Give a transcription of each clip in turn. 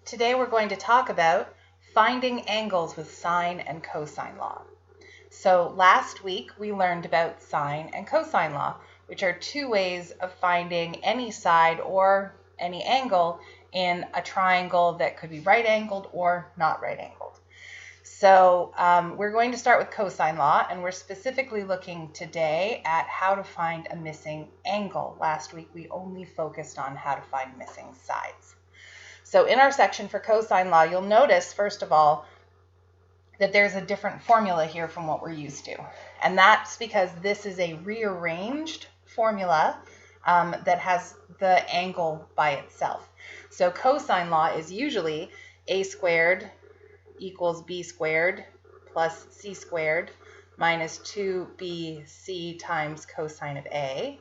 Today we're going to talk about finding angles with sine and cosine law. So last week we learned about sine and cosine law, which are two ways of finding any side or any angle in a triangle that could be right angled or not right angled. So we're going to start with cosine law, and we're specifically looking today at how to find a missing angle. Last week we only focused on how to find missing sides. So in our section for cosine law, you'll notice, first of all, that there's a different formula here from what we're used to. And that's because this is a rearranged formula that has the angle by itself. So cosine law is usually a squared equals b squared plus c squared minus 2bc times cosine of a.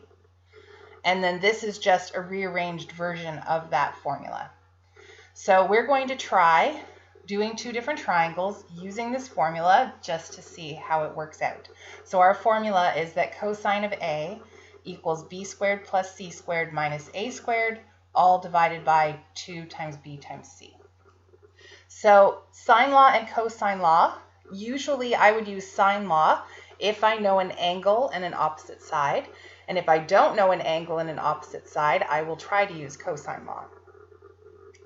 And then this is just a rearranged version of that formula. So we're going to try doing two different triangles using this formula just to see how it works out. So our formula is that cosine of A equals b squared plus c squared minus a squared, all divided by 2 times b times c. So sine law and cosine law, usually I would use sine law if I know an angle and an opposite side. And if I don't know an angle and an opposite side, I will try to use cosine law.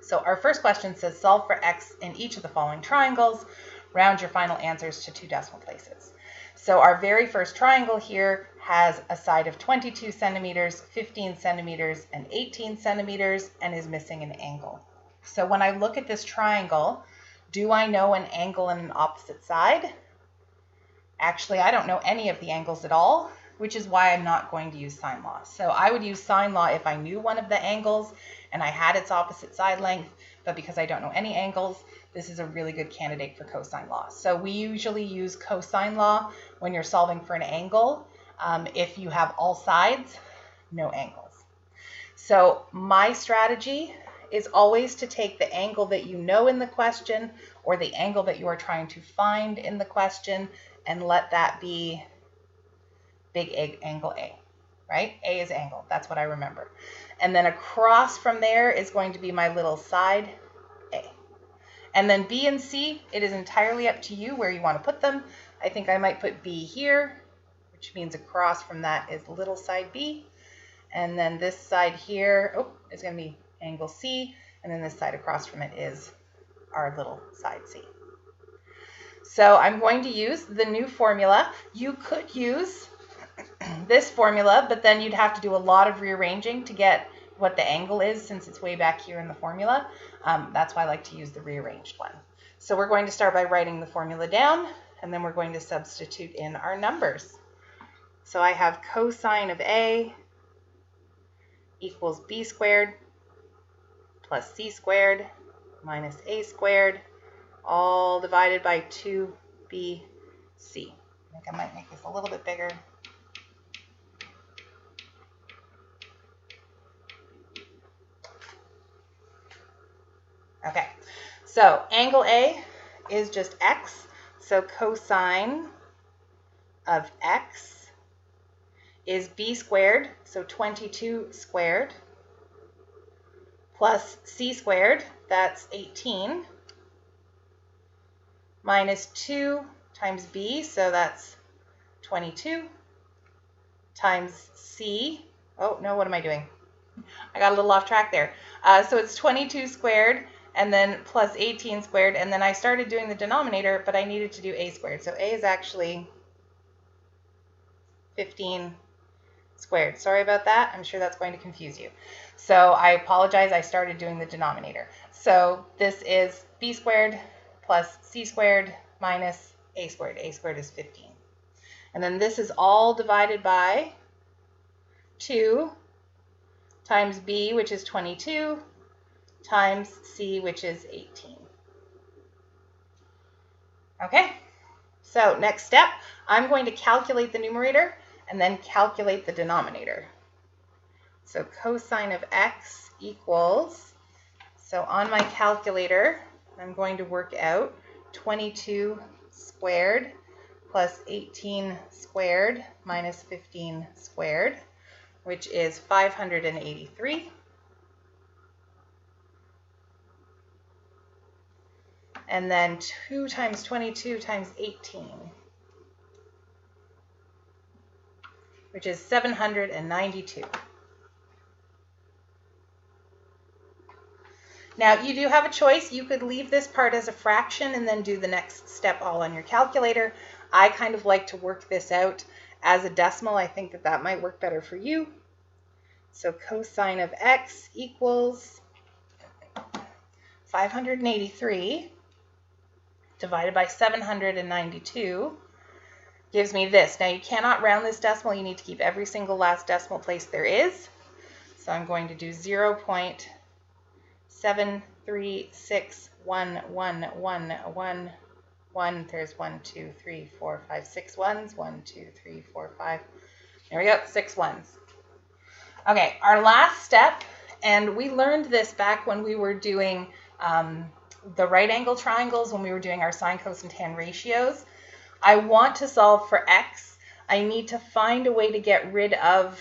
So our first question says solve for x in each of the following triangles. Round your final answers to 2 decimal places. So our very first triangle here has a side of 22 centimeters, 15 centimeters, and 18 centimeters, and is missing an angle. So when I look at this triangle, do I know an angle and an opposite side? Actually, I don't know any of the angles at all, which is why I'm not going to use sine law. So I would use sine law if I knew one of the angles and I had its opposite side length, but because I don't know any angles, this is a really good candidate for cosine law. So we usually use cosine law when you're solving for an angle. If you have all sides, no angles. So my strategy is always to take the angle that you know in the question or the angle that you are trying to find in the question and let that be big angle A, right? A is angle. That's what I remember. And then across from there is going to be my little side A. And then B and C, it is entirely up to you where you want to put them. I think I might put B here, which means across from that is little side B. And then this side here, is going to be angle C. And then this side across from it is our little side C. So I'm going to use the new formula. You could use this formula, but then you'd have to do a lot of rearranging to get what the angle is since it's way back here in the formula. That's why I like to use the rearranged one. So we're going to start by writing the formula down, and then we're going to substitute in our numbers. So I have cosine of A equals b squared plus c squared minus a squared, all divided by 2bc. I think I might make this a little bit bigger. Okay, so angle A is just x, so cosine of x is b squared, so 22 squared, plus c squared, that's 18, minus 2 times b, so that's 22, times c, oh no, what am I doing? I got a little off track there. So it's 22 squared, and then plus 18 squared, and then I started doing the denominator, but I needed to do a squared. So a is actually 15 squared. Sorry about that. I'm sure that's going to confuse you. So I apologize. I started doing the denominator. So this is b squared plus c squared minus a squared. A squared is 15. And then this is all divided by 2 times b, which is 22, times c, which is 18. Okay, so next step, I'm going to calculate the numerator and then calculate the denominator. So cosine of x equals, so on my calculator, I'm going to work out 22 squared plus 18 squared minus 15 squared, which is 583. and then 2 times 22 times 18, which is 792. Now, you do have a choice. You could leave this part as a fraction and then do the next step all on your calculator. I kind of like to work this out as a decimal. I think that that might work better for you. So cosine of x equals 583 divided by 792 gives me this. Now, you cannot round this decimal. You need to keep every single last decimal place there is. So I'm going to do 0.7361111. There's 1, 2, 3, 4, 5, 6 ones. 1, 2, 3, 4, 5. There we go, 6 ones. Okay, our last step, and we learned this back when we were doing the right angle triangles, when we were doing our sine, cos, and tan ratios. I want to solve for x. I need to find a way to get rid of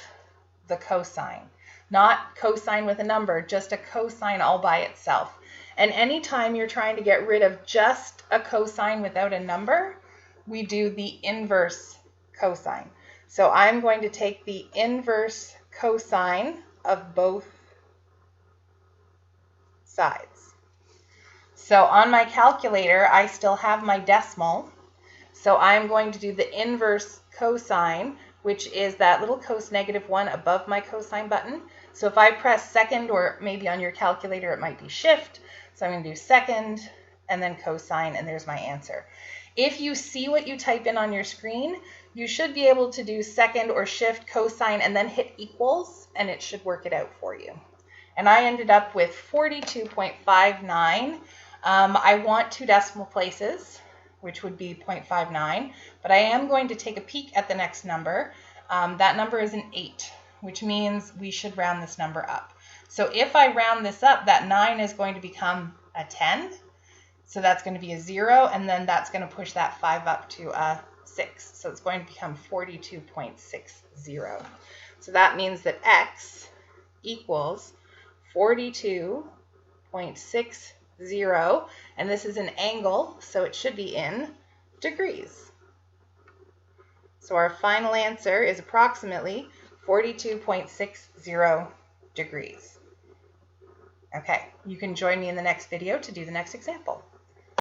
the cosine. Not cosine with a number, just a cosine all by itself. And anytime you're trying to get rid of just a cosine without a number, we do the inverse cosine. So I'm going to take the inverse cosine of both sides. So on my calculator, I still have my decimal. So I'm going to do the inverse cosine, which is that little cos -1 above my cosine button. So if I press second, or maybe on your calculator it might be shift, so I'm going to do second and then cosine, and there's my answer. If you see what you type in on your screen, you should be able to do second or shift cosine and then hit equals, and it should work it out for you. And I ended up with 42.59. I want 2 decimal places, which would be 0.59, but I am going to take a peek at the next number. That number is an 8, which means we should round this number up. So if I round this up, that 9 is going to become a 10. So that's going to be a 0, and then that's going to push that 5 up to a 6. So it's going to become 42.60. So that means that x equals 42.60, and this is an angle, so it should be in degrees. So our final answer is approximately 42.60 degrees. Okay, you can join me in the next video to do the next example.